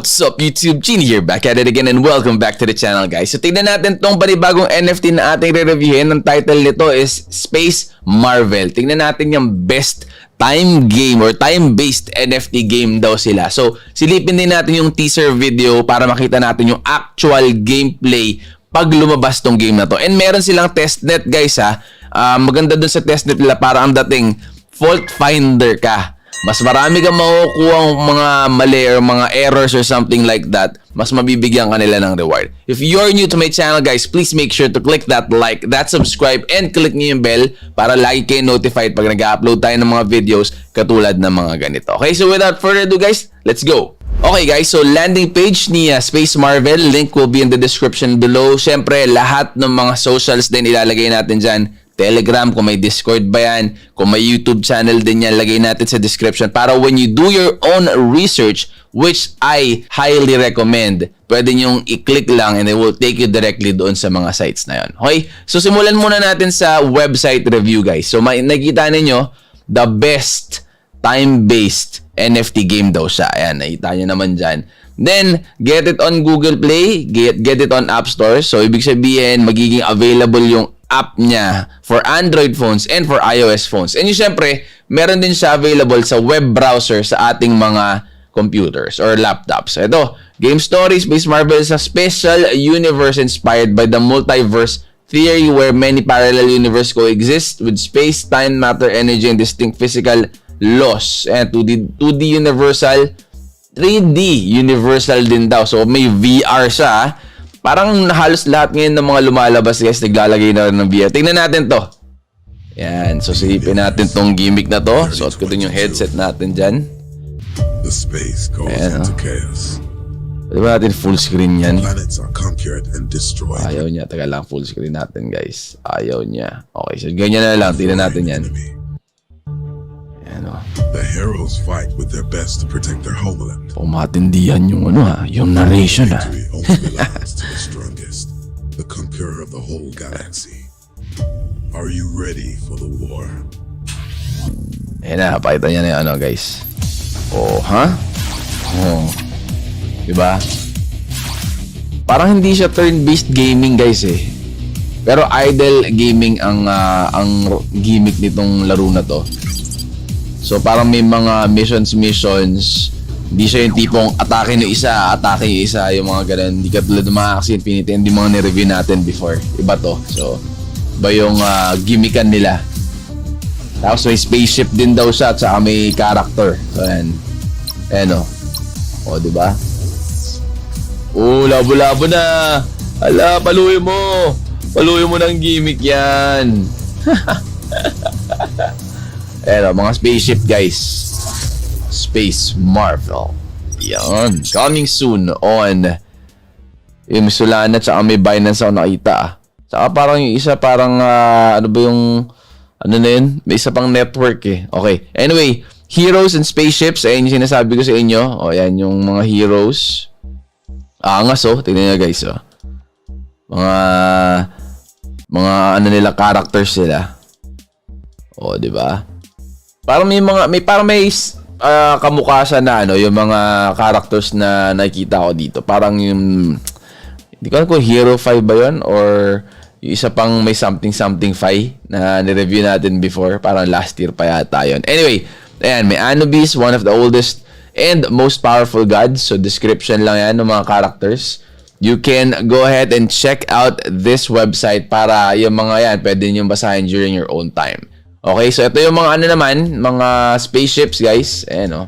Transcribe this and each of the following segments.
What's up YouTube? Genie here, back at it again and welcome back to the channel guys. So tignan natin tong panibagong NFT na ating re-reviewin. Ang title nito is Space Marvel. Tignan natin yung best time game or time-based NFT game daw sila. So silipin din natin yung teaser video para makita natin yung actual gameplay pag lumabas tong game na to. And meron silang testnet guys ha. Maganda dun sa testnet nila para ang dating fault finder ka. Mas marami kang makukuha mga mali or mga errors or something like that, mas mabibigyan ka nila ng reward. If you're new to my channel guys, please make sure to click that like, that subscribe, and click niyo yung bell para lagi kayo notified pag nag-upload tayo ng mga videos katulad ng mga ganito. Okay, so without further ado guys, let's go! Okay guys, so landing page ni Space Marvel, link will be in the description below. Siyempre, lahat ng mga socials din ilalagay natin dyan. Telegram, kung may Discord ba yan, kung may YouTube channel din yan, lagay natin sa description para when you do your own research, which I highly recommend, pwede nyong i-click lang and it will take you directly doon sa mga sites na yon. Okay? So simulan muna natin sa website review guys. So nakikita ninyo, the best time-based NFT game daw siya. Ayan, nakita nyo naman dyan. Then, get it on Google Play, get it on App Store. So, ibig sabihin, magiging available yung app niya for Android phones and for iOS phones. And yung syempre, meron din siya available sa web browser sa ating mga computers or laptops. Ito, game story, Space Marvel is a special universe inspired by the multiverse theory where many parallel universes coexist with space, time, matter, energy, and distinct physical laws. And 2D universal, 3D universal din daw. So may VR siya. Parang halos lahat ngayon ng mga lumalabas guys, naglalagay na rin ng VR. Tingnan natin to. Yan. So silipin natin tong gimmick na to. Suot ko din yung headset natin dyan. The space goes into chaos. Pwede ba natin full screen yan? Planets are conquered and destroyed. Ayaw niya. Taga lang full screen natin guys. Ayaw niya. Okay. So ganyan na lang. Tingnan natin yan. The heroes fight with their best to protect their homeland. Matindihan yung yung narration Victory only belongs to the strongest, the conqueror of the whole galaxy. Are you ready for the war? Ayan na, pakita niya na yung guys. Oh, ha? Oh. Diba? Parang hindi siya turn-based gaming guys eh. Pero idle gaming ang gimmick nitong laro na to. So parang may mga missions, hindi siya yung tipong atake yung isa, yung mga ganun. Hindi katulad ng mga Axie Infinity, hindi mga nireview natin before. Iba to. So, iba yung gimmickan nila. Tapos may spaceship din daw siya at saka may character. So, ayan. Ayan o. O, diba? Oh, labo-labo na. Ala, paluin mo. Paluin mo ng gimmick yan. Pero mga spaceship guys. Space Marvel. Yan. Coming soon on yung Solana tsaka may Binance ako nakita. Tsaka parang yung isa parang ano ba yung ano na yun? May isa pang network eh. Okay. Anyway, heroes and spaceships. Ayun yung sinasabi ko sa inyo. O yan yung mga heroes. Angas oh. Tignan nyo guys oh. Mga ano nila characters sila. O di ba? Parang may kamukha siya na yung mga characters na nakikita ko dito. Parang yung hindi ko alam kung Hero 5 ba yun or yung isa pang may something 5 na nireview natin before. Parang last year pa yata yun. Anyway, ayan, may Anubis, one of the oldest and most powerful gods. So description lang yan ng mga characters. You can go ahead and check out this website para yung mga yan pwede nyo basahin during your own time. Okay, so ito yung mga ano naman, mga spaceships guys. Ayan o.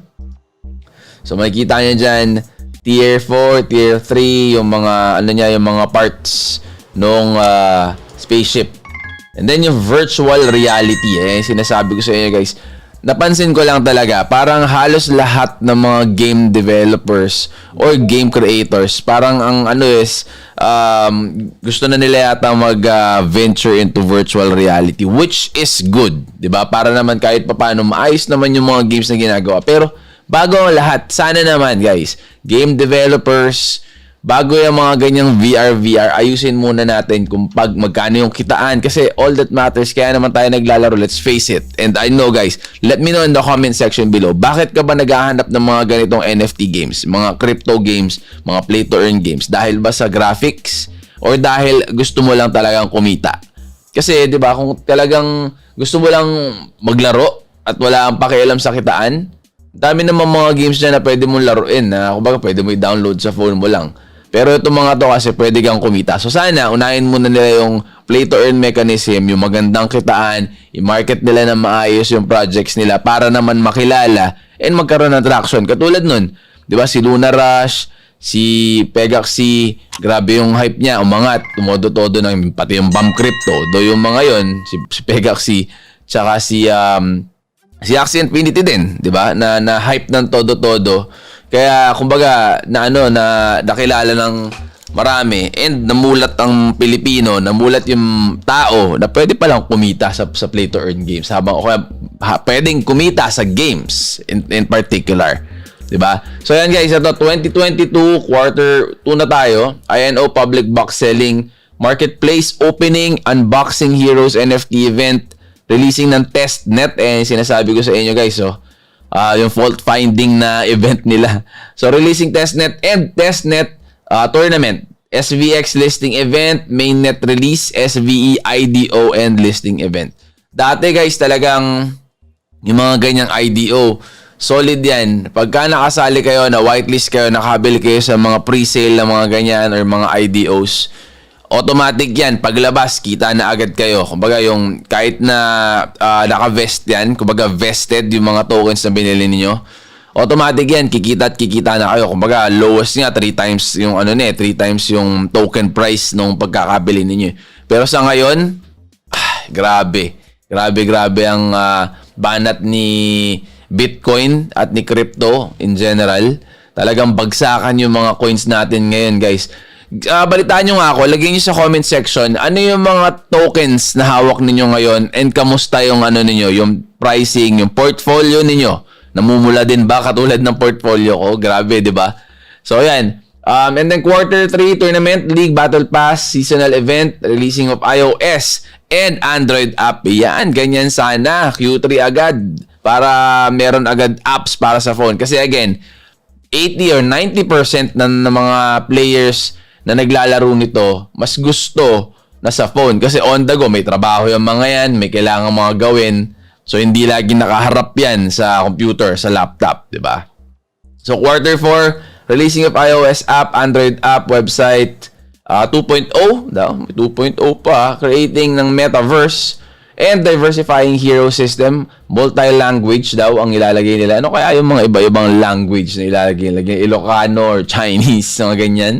So makikita nyo dyan, tier 4, tier 3, yung mga, ano niya, yung mga parts nung spaceship. And then yung virtual reality, sinasabi ko sa inyo guys. Napansin ko lang talaga, parang halos lahat ng mga game developers or game creators, parang ang ano is, gusto na nila yata mag-venture into virtual reality, which is good, di ba? Para naman kahit papaano, maayos naman yung mga games na ginagawa. Pero bago ang lahat, sana naman guys, game developers, bago yung mga ganyang VR, ayusin muna natin kung magkano yung kitaan. Kasi all that matters, kaya naman tayo naglalaro, let's face it. And I know guys, let me know in the comment section below, bakit ka ba naghahanap ng mga ganitong NFT games, mga crypto games, mga play to earn games? Dahil ba sa graphics? Or dahil gusto mo lang talagang kumita? Kasi 'di ba, kung talagang gusto mo lang maglaro at wala kang pakialam sa kitaan, dami naman mga games na pwede mong laruin na kumbaga pwede mo i-download sa phone mo lang. Pero itong mga to kasi pwede kang kumita. So sana unahin muna nila yung play to earn mechanism, yung magandang kitaan, i-market nila na maayos yung projects nila para naman makilala and magkaroon ng traction. Katulad nun, 'di ba, si Luna Rush, si Pegaxi, grabe yung hype niya, umangat, tumodo-todo ng pati yung Bam Crypto. Do yung mga yon, si Pegaxi, tsaka si Axie Infinity din, 'di ba? Na hype ng todo-todo. Kaya kumbaga nakilala ng marami and namulat ang Pilipino, namulat yung tao na pwede palang kumita sa play to earn games habang pwedeng kumita sa games in particular. Diba? So yan guys, ito 2022 quarter 2 na tayo. INO public box selling, marketplace opening, unboxing heroes NFT event, releasing ng testnet, sinasabi ko sa inyo guys, yung fault finding na event nila. So releasing testnet and testnet tournament, SVX listing event, mainnet release, SVE IDO and listing event. Dati guys, talagang yung mga ganyang IDO, solid yan. Pagka nakasali kayo, na whitelist kayo, nakabili kayo sa mga pre-sale na mga ganyan or mga IDOs, automatic yan. Paglabas, kita na agad kayo. Kumbaga yung kahit na naka-vest yan, kumbaga vested yung mga tokens na binili niyo, automatic yan. Kikita at kikita na kayo. Kumbaga lowest nga 3 times yung 3 times yung token price nung pagkakabili niyo. Pero sa ngayon, grabe ang banat ni Bitcoin at ni crypto in general. Talagang bagsakan yung mga coins natin ngayon guys. Balitaan nyo nga ako, lagyan nyo sa comment section ano yung mga tokens na hawak ninyo ngayon and kamusta yung ninyo, yung pricing, yung portfolio ninyo. Namumula din ba katulad ng portfolio ko? Grabe, di ba? So yan. And then quarter 3 tournament, league, battle pass, seasonal event, releasing of iOS and Android app. Yan, ganyan sana. Q3 agad para meron agad apps para sa phone. Kasi again, 80 or 90% ng mga players na naglalaro nito, mas gusto na sa phone. Kasi on the go, may trabaho yung mga yan, may kailangan mga gawin. So, hindi lagi nakaharap yan sa computer, sa laptop, di ba? So, quarter 4, releasing of iOS app, Android app, website, 2.0, 2.0 pa, creating ng metaverse, and diversifying hero system, multi-language daw ang ilalagay nila. Ano kaya yung mga iba-ibang language na ilalagay? Ilocano or Chinese, mga ganyan.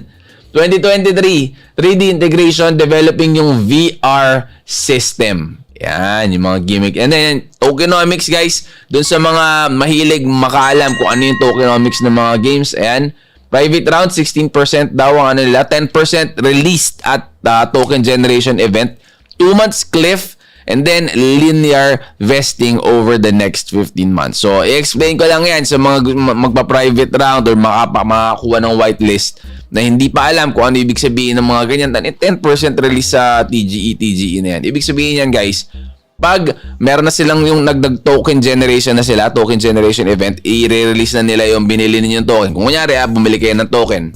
2023, 3D integration, developing yung VR system. Yan, yung mga gimmick. And then, tokenomics guys, dun sa mga mahilig makaalam kung ano yung tokenomics ng mga games. Ayan, private round, 16% daw ang nila, 10% released at token generation event, 2 months cliff, and then linear vesting over the next 15 months. So, i-explain ko lang yan sa mga magpa-private round or makakuha ng whitelist na hindi pa alam kung ano ibig sabihin ng mga ganyan. 10% release sa TGE na yan. Ibig sabihin yan guys, pag meron na silang yung nagdag-token generation na sila, token generation event, i-release na nila yung binili ninyong token. Kung kunyari, bumili kayo ng token,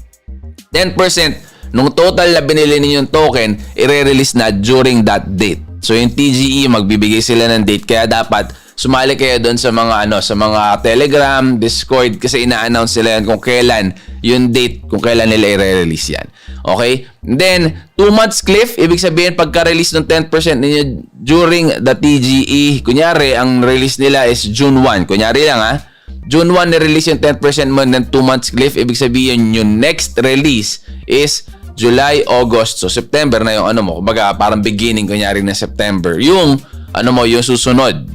10% nung total na binili ninyong token, i-release na during that date. So yung TGE magbibigay sila ng date, kaya dapat sumali kayo doon sa mga sa mga Telegram, Discord, kasi ina-announce sila yan kung kailan yung date, kung kailan nila i-release yan. Okay? And then 2 months cliff, ibig sabihin pagka-release ng 10% ninyo during the TGE, kunyari ang release nila is June 1. Kunyari lang June 1 na-release yung 10% mo, and then 2 months cliff, ibig sabihin yung next release is July, August, so September na yung mo, kumbaga parang beginning kunyari na September. Yung yung susunod,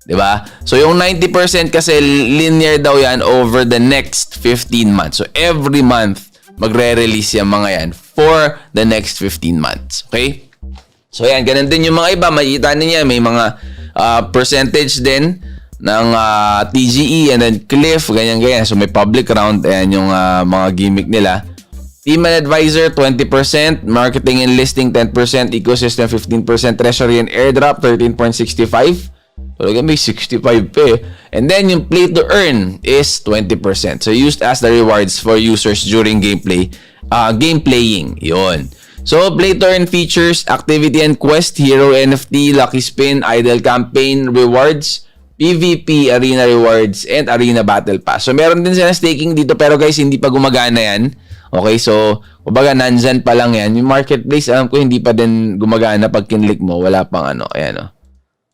'di ba? So yung 90% kasi linear daw yan over the next 15 months. So every month magre-release yung mga yan for the next 15 months. Okay? So yan, ganun din yung mga iba, makikita niyo may mga percentage din ng TGE and then cliff, ganyan. So may public round, ayan yung mga gimmick nila. Team and advisor, 20%. Marketing and listing, 10%. Ecosystem, 15%. Treasury and airdrop, 13.65%. Talaga may 65 pa eh. And then yung play to earn is 20%. So used as the rewards for users during gameplaying. Yun. So play to earn features, activity and quest, hero NFT, lucky spin, idle campaign rewards, PvP, arena rewards, and arena battle pass. So meron din sila staking dito pero guys hindi pa gumagana yan. Okay, so kumbaga nandyan pa lang yan. Yung marketplace alam ko hindi pa din gumagana pag kinlik mo. Wala pang ano. Ayan o.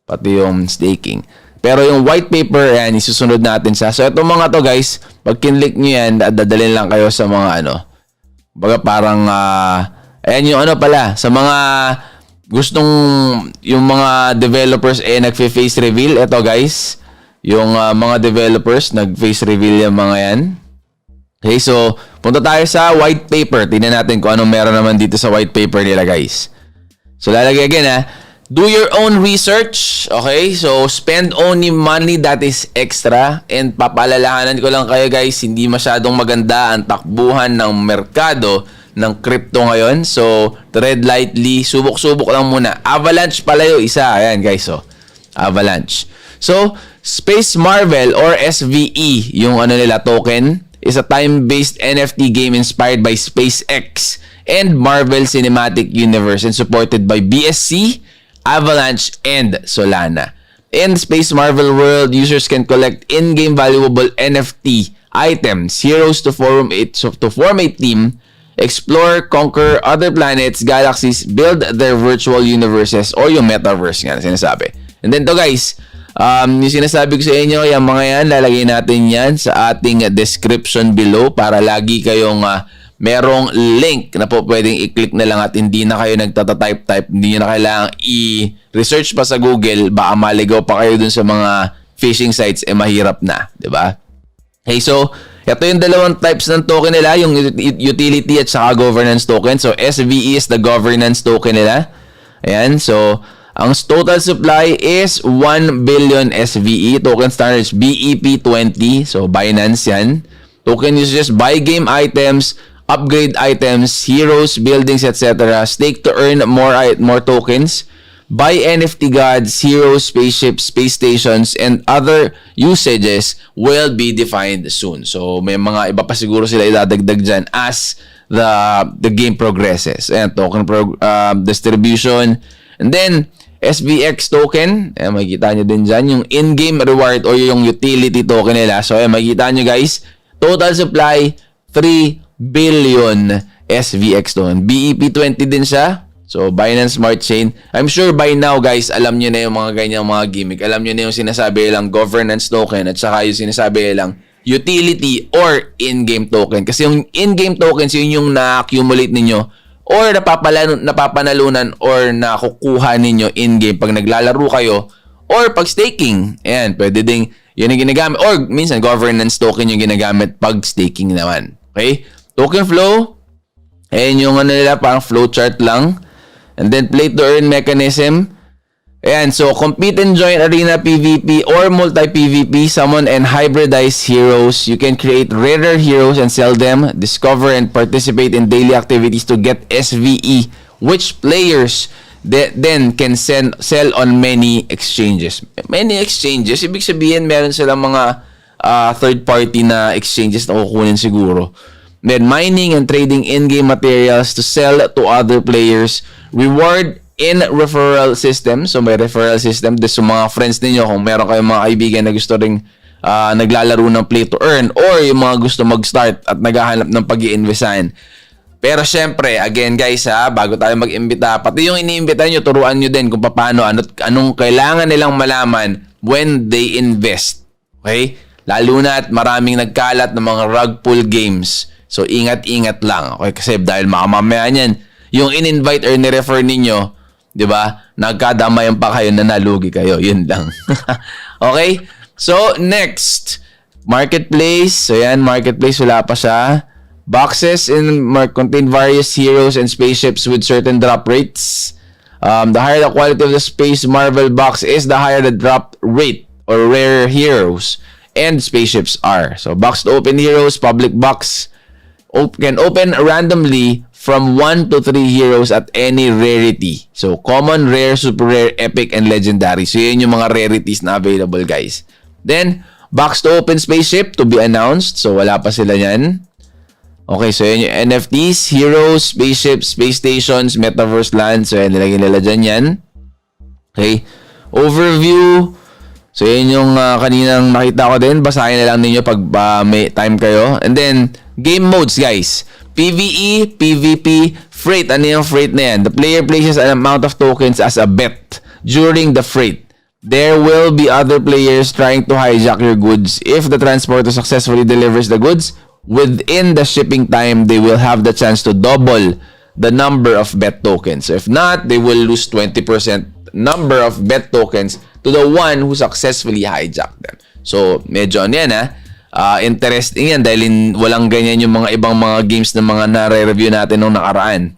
Pati yung staking. Pero yung white paper, yan, isusunod natin sa. So, itong mga to guys, pag kinlik nyo yan, dadalhin lang kayo sa mga ano. Baga parang, ayan yung ano pala, sa mga gustong, yung mga developers, nag-face reveal. Ito guys, yung mga developers, nag-face reveal yung mga yan. Okay, so, punta tayo sa white paper. Tingnan natin kung anong meron naman dito sa white paper nila guys. So, lalagay again do your own research, okay? So, spend only money that is extra. And papaalalahanan ko lang kayo guys, hindi masyadong maganda ang takbuhan ng merkado ng crypto ngayon. So, tread lightly, subok-subok lang muna. Avalanche pala yung isa. Ayan guys, so, Avalanche. So, Space Marvel or SVE, yung ano nila token, is a time-based NFT game inspired by SpaceX and Marvel Cinematic Universe and supported by BSC, Avalanche, and Solana. In Space Marvel World, users can collect in-game valuable NFT items, heroes to form a team, explore, conquer other planets, galaxies, build their virtual universes, or yung metaverse nga na sinasabi. And then to guys, yung sinasabi ko sa inyo, yung mga yan, lalagay natin yan sa ating description below para lagi kayong merong link na po pwedeng i-click na lang at hindi na kayo nagtatatype-type, hindi nyo na kailangang i-research pa sa Google, baka maligaw pa kayo dun sa mga phishing sites, mahirap na, di ba? Okay, so, ito yung dalawang types ng token nila, yung utility at saka governance token. So, SVE is the governance token nila. Ayan, so, ang total supply is 1 billion SVE. Token standard is BEP20, so Binance yan. Token uses buy game items, upgrade items, heroes, buildings, etc. Stake to earn more tokens. Buy NFT gods, heroes, spaceships, space stations, and other usages will be defined soon. So, may mga iba pa siguro sila idadagdag dyan as the game progresses. Ayan, token distribution. And then, SVX token. Ayan, makikita nyo din dyan. Yung in-game reward o yung utility token nila. So, ayan, makikita nyo guys. Total supply, 3 billion SVX token. BEP20 din siya. So, Binance Smart Chain. I'm sure by now, guys, alam nyo na yung mga ganyang mga gimmick. Alam nyo na yung sinasabi lang governance token at saka yung sinasabi lang utility or in-game token. Kasi yung in-game tokens, yun yung na-accumulate ninyo or napapanalunan or nakukuha ninyo in-game pag naglalaro kayo or pag staking. Ayan, pwede ding yun yung ginagamit. Or minsan, governance token yung ginagamit pag staking naman. Okay? Token flow, ayan yung ano nila, parang flowchart lang. And then play to earn mechanism. Ayan, so compete and join arena PvP or multi-PvP, summon and hybridize heroes. You can create rarer heroes and sell them, discover and participate in daily activities to get SVE, which players then can sell on many exchanges. Many exchanges, ibig sabihin meron silang mga third party na exchanges na kukunin siguro. Then mining and trading in-game materials to sell to other players. Reward in referral system. So may referral system din sa mga friends ninyo kung meron kayong mga kaibigan na gusto ring naglalaro ng play to earn or yung mga gusto mag-start at naghahanap ng pag-i-investan. Pero syempre, again guys bago tayo mag-imbita, pati yung iniimbita nyo, turuan nyo din kung paano, anong kailangan nilang malaman when they invest. Okay? Lalo na at maraming nagkalat ng mga rug pull games. So, ingat-ingat lang. Okay? Kasi dahil makamamaya niyan, yung in-invite or ni-refer ninyo, di ba? Nagkadamayan pa kayo na nalugi kayo. Yun lang. Okay? So, next. Marketplace. So, yan. Marketplace. Wala pa siya. Boxes contain various heroes and spaceships with certain drop rates. The higher the quality of the Space Marvel box is, the higher the drop rate or rare heroes and spaceships are. So, box to open heroes, public box. can open randomly from 1 to 3 heroes at any rarity. So, common, rare, super rare, epic, and legendary. So, yun yung mga rarities na available, guys. Then, box to open spaceship to be announced. So, wala pa sila yan. Okay, so yun yung NFTs, heroes, spaceships, space stations, metaverse lands. So, yan, nilagay nila dyan yan. Okay. Overview. So, yun yung kaninang nakita ko din. Basahin na lang ninyo pag may time kayo. And then, game modes, guys. PvE, PvP, freight. Ano yung freight na yan? The player places an amount of tokens as a bet during the freight. There will be other players trying to hijack your goods. If the transporter successfully delivers the goods within the shipping time, they will have the chance to double the number of bet tokens. So if not, they will lose 20% number of bet tokens to the one who successfully hijacked them. So, medyo ano yan interesting yan dahil walang ganyan yung mga ibang mga games na mga nare-review natin nung nakaraan.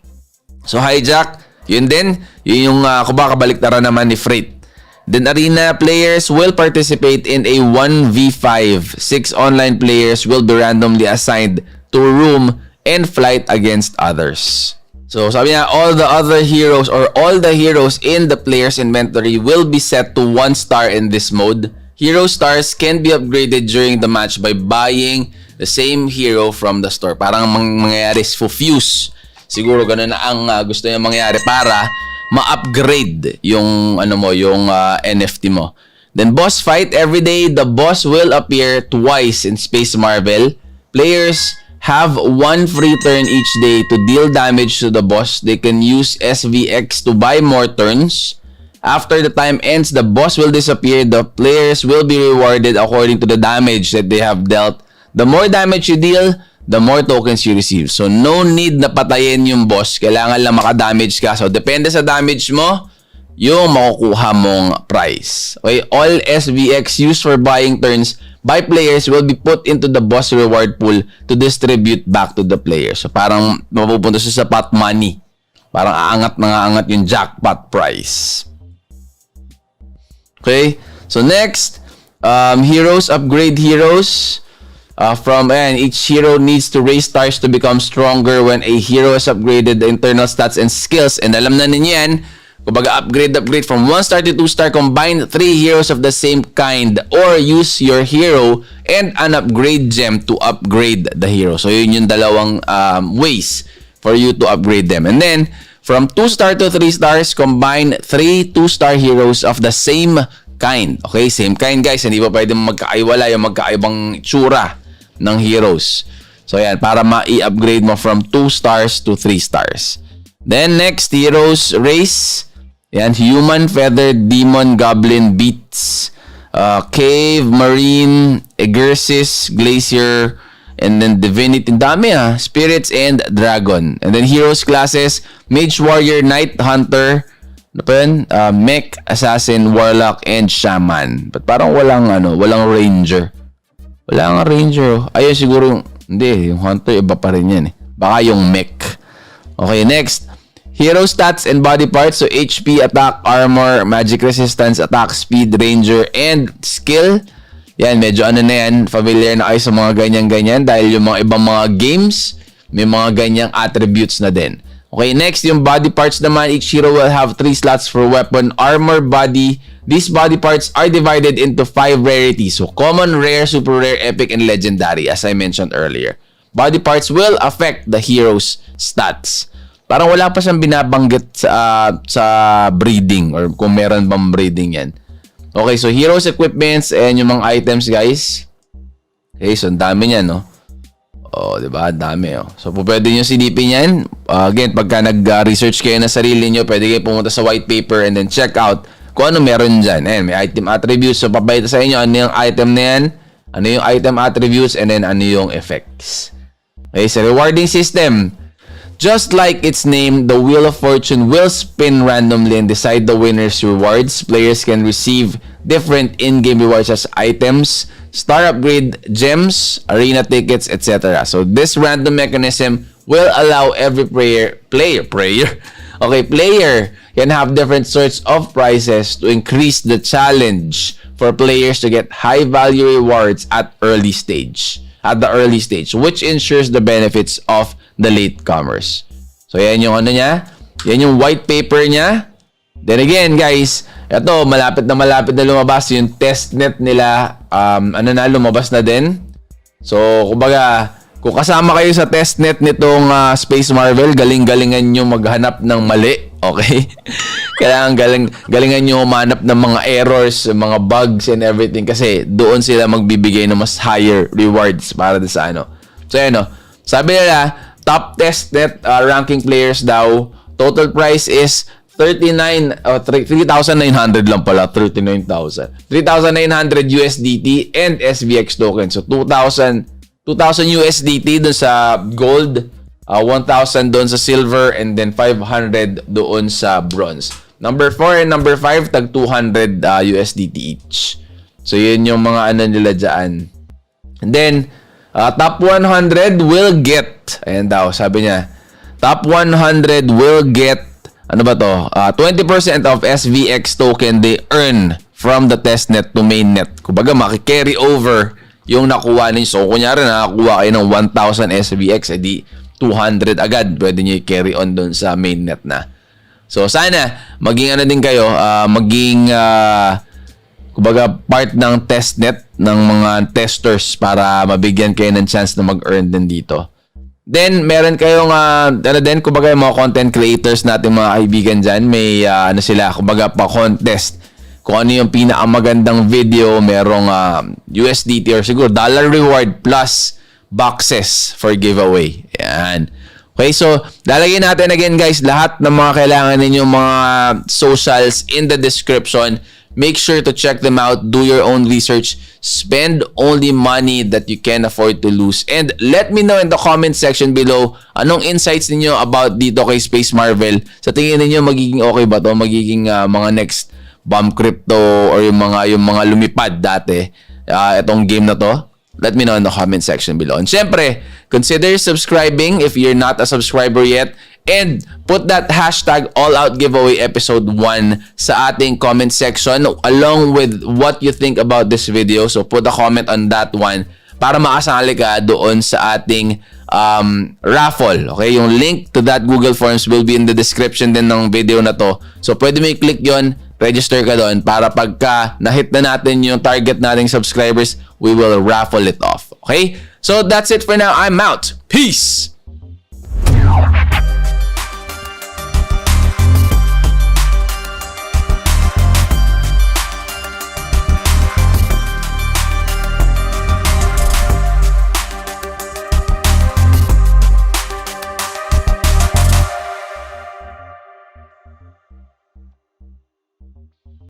So, hijack, yun din. Yun yung kabalik-tara naman ni Freight. Then, arena players will participate in a 1v5. 6 online players will be randomly assigned to room and flight against others. So, sabi niya, all the other heroes or all the heroes in the player's inventory will be set to 1 star in this mode. Hero stars can be upgraded during the match by buying the same hero from the store. Parang mangyayari fuse. Siguro ganun na ang gusto niya mangyari para ma-upgrade yung yung NFT mo. Then boss fight. Every day, the boss will appear twice in Space Marvel. Players have 1 free turn each day to deal damage to the boss. They can use SVX to buy more turns. After the time ends, the boss will disappear. The players will be rewarded according to the damage that they have dealt. The more damage you deal, the more tokens you receive. So, no need na patayin yung boss. Kailangan lang makadamage ka. So, depende sa damage mo, yung makukuha mong prize. Okay? All SVX used for buying turns by players will be put into the boss reward pool to distribute back to the players. So, parang mapupunta sa pot money. Parang aangat yung jackpot prize. Okay? So, next, heroes, upgrade heroes. Each hero needs to raise stars to become stronger when a hero has upgraded the internal stats and skills. And alam na ninyo yan, kumbaga upgrade from 1 star to 2 star, combine 3 heroes of the same kind or use your hero and an upgrade gem to upgrade the hero. So, yun yung dalawang ways for you to upgrade them. And then, from 2 star to 3 stars, combine 3 2-star heroes of the same kind. Okay, same kind, guys. Hindi pa pwede magkaiwala yung magkaibang tsura ng heroes. So, yan, para ma-i-upgrade mo from 2 stars to 3 stars. Then, next, heroes race. Yan, human, feather, demon, goblin, beats, cave, marine, Egersis, glacier, and then divinity. Dami spirits and dragon. And then heroes classes, mage, warrior, knight, hunter, mech, assassin, warlock, and shaman. But parang walang ranger. Wala nga ranger. Ayun siguro, hindi, yung hunter iba pa rin yan Baka yung mech. Okay, next. Hero stats and body parts. So HP, attack, armor, magic resistance, attack, speed, ranger, and skill. Yan, medyo na yan. Familiar na kayo sa mga ganyan-ganyan dahil yung mga ibang mga games, may mga ganyang attributes na din. Okay, next, yung body parts naman. Each hero will have 3 slots for weapon, armor, body. These body parts are divided into 5 rarities. So, common, rare, super rare, epic, and legendary, as I mentioned earlier. Body parts will affect the hero's stats. Parang wala pa siyang binabanggit sa breeding or kung meron bang breeding yan. Okay, so heroes, equipments, and yung mga items, guys. Okay, so ang dami niyan, diba? Dami, So, pwede nyo silipin yan. Again, pagka nag-research kayo na sarili nyo, pwede kayo pumunta sa white paper and then check out kung ano meron dyan. Ayan, may item attributes. So, papayita sa inyo ano yung item na yan, ano yung item attributes, and then ano yung effects. Okay, so rewarding system. Just like its name, the Wheel of Fortune will spin randomly and decide the winner's rewards. Players can receive different in-game rewards as items, star upgrade, gems, arena tickets, etc. So this random mechanism will allow every player can have different sorts of prizes to increase the challenge for players to get high value rewards at early stage. at the early stage, which ensures the benefits of the latecomers. So, yan yung ano niya. Yan yung white paper niya. Then again, guys, ito, malapit na lumabas yung testnet nila. Lumabas na din. So, kumbaga, kung kasama kayo sa testnet nitong Space Marvel, galing-galingan nyo maghanap ng mali. Okay? Kailangan galingan nyo humanap ng mga errors, mga bugs and everything kasi doon sila magbibigay ng mas higher rewards para sa ano. So, ano, sabi nila, top testnet ranking players daw, total price is 3,900 lang pala, 39,000. 3,900 USDT and SVX token. So 2,000 USDT dun sa gold, 1,000 doon sa silver, and then 500 doon sa bronze. Number 4 and number 5 tag 200 USDT each. So yun yung mga ano nila dyan. And then top 100 will get, ayan daw, sabi niya, top 100 will get, ano ba to? 20% of SVX token they earn from the testnet to mainnet. Kumbaga, maki-carry over yung nakuha ninyo. So, kunyari, nakakuha kayo ng 1,000 SVX, edi 200 agad. Pwede nyo i-carry on dun sa mainnet na. So, sana, maging ano din kayo, kumbaga, part ng testnet ng mga testers para mabigyan kayo ng chance na mag-earn din dito. Then, meron kayong, kumbaga yung mga content creators natin, mga kaibigan dyan, may, sila, kumbaga pa-contest. Kung ano yung pinakamagandang video, merong USDT or siguro dollar reward plus boxes for giveaway. Yan. Okay, so, lalagyan natin again, guys, lahat ng mga kailangan ninyong mga socials in the description. Make sure to check them out. Do your own research. Spend only money that you can afford to lose. And let me know in the comment section below anong insights ninyo about dito kay Space Marvel. Sa tingin ninyo magiging okay ba to? Magiging mga next bomb crypto or yung mga lumipad dati itong game na to? Let me know in the comment section below. And syempre, consider subscribing if you're not a subscriber yet. And put that hashtag AllOutGiveaway episode 1 sa ating comment section along with what you think about this video. So put a comment on that one para makasali ka doon sa ating raffle. Okay, yung link to that Google Forms will be in the description din ng video na to. So pwede mo i-click yon, register ka doon para pagka na-hit na natin yung target nating subscribers, we will raffle it off. Okay? So that's it for now. I'm out. Peace!